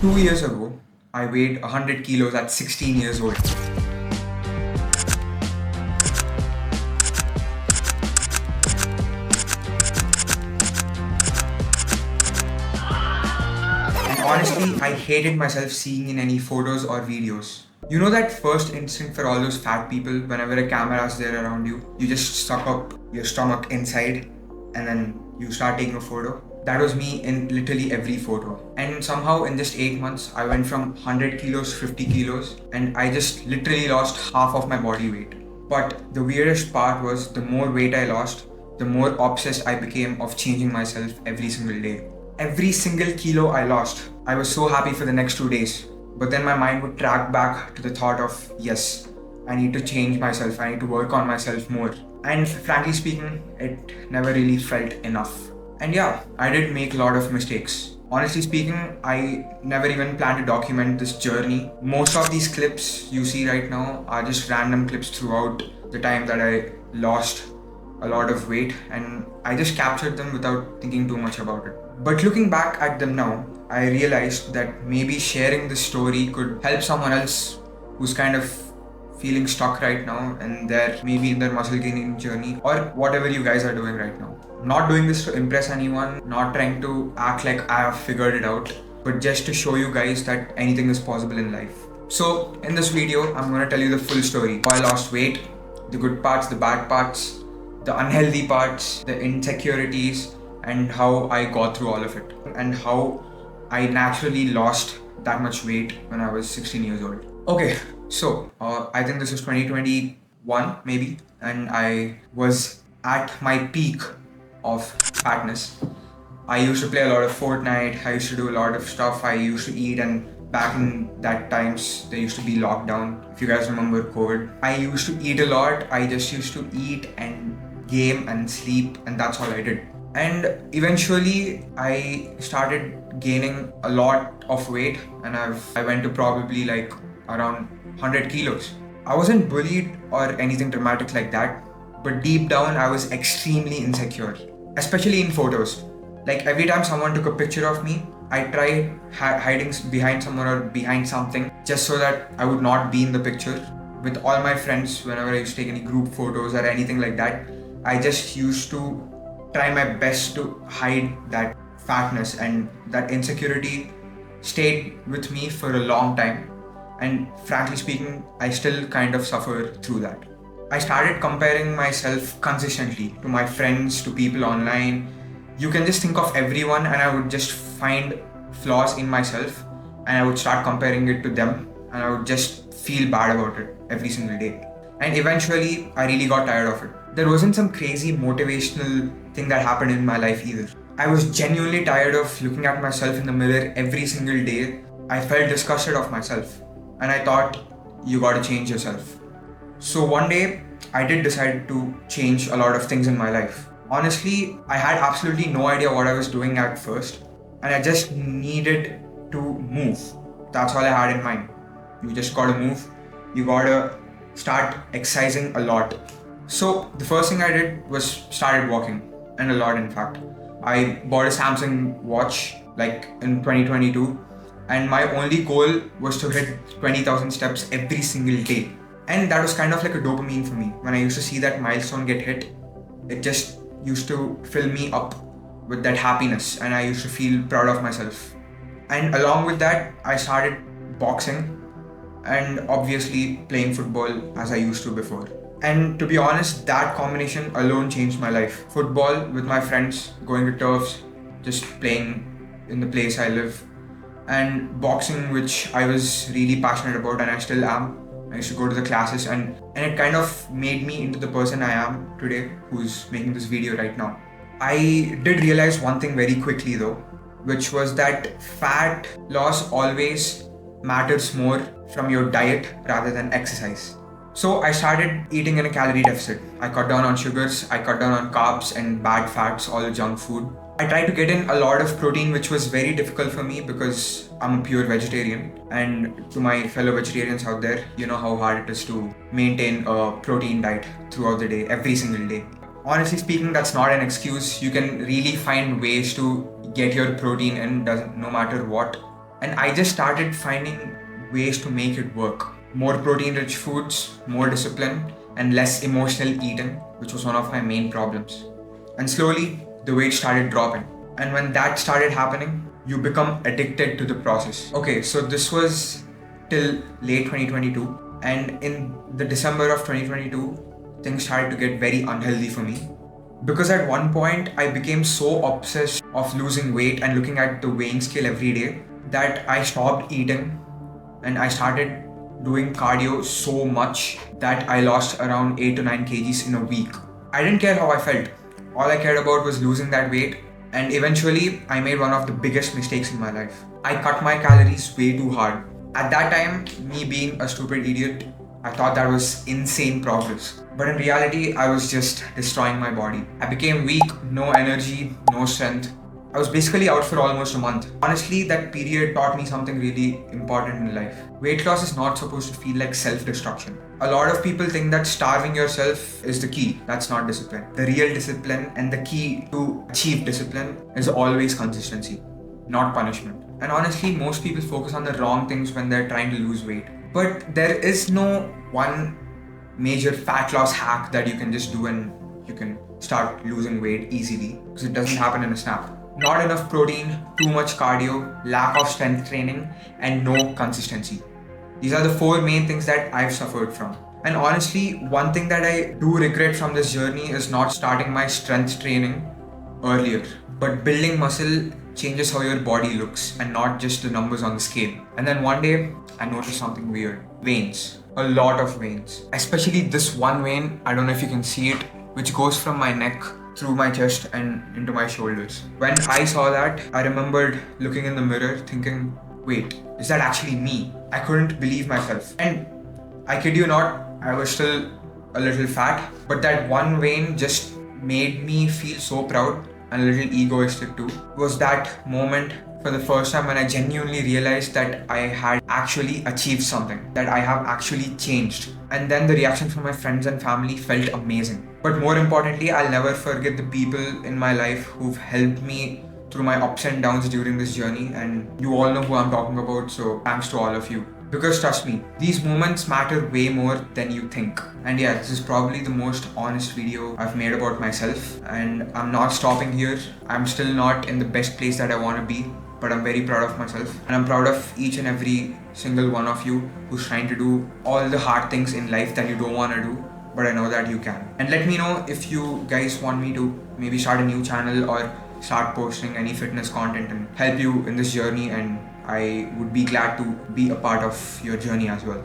2 years ago, I weighed 100 kilos at 16 years old. And honestly, I hated myself seeing in any photos or videos. You know that first instinct for all those fat people, whenever a camera is there around you, you just suck up your stomach inside and then you start taking a photo? That was me in literally every photo. And somehow in just 8 months, I went from 100 kilos, 50 kilos, and I just literally lost half of my body weight. But the weirdest part was the more weight I lost, the more obsessed I became of changing myself every single day. Every single kilo I lost, I was so happy for the next 2 days. But then my mind would track back to the thought of, yes, I need to change myself, I need to work on myself more. And frankly speaking, it never really felt enough. And yeah, I did make a lot of mistakes. Honestly speaking, I never even planned to document this journey. Most of these clips you see right now are just random clips throughout the time that I lost a lot of weight, and I just captured them without thinking too much about it. But looking back at them now, I realized that maybe sharing this story could help someone else who's kind of feeling stuck right now and they're maybe in their muscle gaining journey or whatever you guys are doing right now. Not doing this to impress anyone, not trying to act like I have figured it out, but just to show you guys that anything is possible in life. So in this video, I'm going to tell you the full story. How I lost weight, the good parts, the bad parts, the unhealthy parts, the insecurities, and how I got through all of it, and how I naturally lost that much weight when I was 16 years old. Okay, so I think this is 2021 maybe, and I was at my peak of fatness. I used to play a lot of Fortnite, I used to do a lot of stuff, I used to eat, and back in that times there used to be lockdown, if you guys remember COVID. I used to eat a lot, I just used to eat and game and sleep, and that's all I did. And eventually I started gaining a lot of weight, and I went to probably like around 100 kilos. I wasn't bullied or anything dramatic like that, but deep down I was extremely insecure, especially in photos. Like every time someone took a picture of me, I tried hiding behind someone or behind something just so that I would not be in the picture. With all my friends, whenever I used to take any group photos or anything like that, I just used to try my best to hide that fatness, and that insecurity stayed with me for a long time. And frankly speaking, I still kind of suffer through that. I started comparing myself consistently to my friends, to people online. You can just think of everyone, and I would just find flaws in myself and I would start comparing it to them, and I would just feel bad about it every single day. And eventually, I really got tired of it. There wasn't some crazy motivational thing that happened in my life either. I was genuinely tired of looking at myself in the mirror every single day. I felt disgusted of myself, and I thought, you gotta change yourself. So one day, I did decide to change a lot of things in my life. Honestly, I had absolutely no idea what I was doing at first, and I just needed to move. That's all I had in mind. You just gotta move. You gotta start exercising a lot. So the first thing I did was started walking, and a lot in fact. I bought a Samsung watch like in 2022, and my only goal was to hit 20,000 steps every single day. And that was kind of like a dopamine for me. When I used to see that milestone get hit, it just used to fill me up with that happiness, and I used to feel proud of myself. And along with that, I started boxing and obviously playing football as I used to before. And to be honest, that combination alone changed my life. Football with my friends, going to turfs, just playing in the place I live, and boxing, which I was really passionate about and I still am. I used to go to the classes, and it kind of made me into the person I am today, who's making this video right now. I did realize one thing very quickly though, which was that fat loss always matters more from your diet rather than exercise. So I started eating in a calorie deficit. I cut down on sugars, I cut down on carbs and bad fats, all the junk food. I tried to get in a lot of protein, which was very difficult for me because I'm a pure vegetarian. And to my fellow vegetarians out there, you know how hard it is to maintain a protein diet throughout the day, every single day. Honestly speaking, that's not an excuse. You can really find ways to get your protein in, no matter what. And I just started finding ways to make it work. More protein rich foods, more discipline, and less emotional eating, which was one of my main problems. And slowly, the weight started dropping. And when that started happening, you become addicted to the process. Okay, so this was till late 2022. And in the December of 2022, things started to get very unhealthy for me. Because at one point, I became so obsessed of losing weight and looking at the weighing scale every day that I stopped eating and I started doing cardio so much that I lost around 8 to 9 kgs in a week. I didn't care how I felt. All I cared about was losing that weight, and eventually I made one of the biggest mistakes in my life. I cut my calories way too hard. At that time, me being a stupid idiot, I thought that was insane progress. But in reality, I was just destroying my body. I became weak, no energy, no strength. I was basically out for almost a month. Honestly, that period taught me something really important in life. Weight loss is not supposed to feel like self-destruction. A lot of people think that starving yourself is the key. That's not discipline. The real discipline and the key to achieve discipline is always consistency, not punishment. And honestly, most people focus on the wrong things when they're trying to lose weight. But there is no one major fat loss hack that you can just do and you can start losing weight easily, because it doesn't happen in a snap. Not enough protein, too much cardio, lack of strength training, and no consistency. These are the four main things that I've suffered from. And honestly, one thing that I do regret from this journey is not starting my strength training earlier. But building muscle changes how your body looks and not just the numbers on the scale. And then one day, I noticed something weird. Veins. A lot of veins. Especially this one vein, I don't know if you can see it, which goes from my neck through my chest and into my shoulders. When I saw that, I remembered looking in the mirror thinking, wait, is that actually me? I couldn't believe myself. And I kid you not, I was still a little fat, but that one vein just made me feel so proud and a little egoistic too. It was that moment for the first time when I genuinely realized that I had actually achieved something, that I have actually changed. And then the reaction from my friends and family felt amazing. But more importantly, I'll never forget the people in my life who've helped me through my ups and downs during this journey, and you all know who I'm talking about, so thanks to all of you. Because trust me, these moments matter way more than you think. And yeah, this is probably the most honest video I've made about myself, and I'm not stopping here. I'm still not in the best place that I want to be, but I'm very proud of myself, and I'm proud of each and every single one of you who's trying to do all the hard things in life that you don't want to do, but I know that you can. And let me know if you guys want me to maybe start a new channel or start posting any fitness content and help you in this journey, and I would be glad to be a part of your journey as well.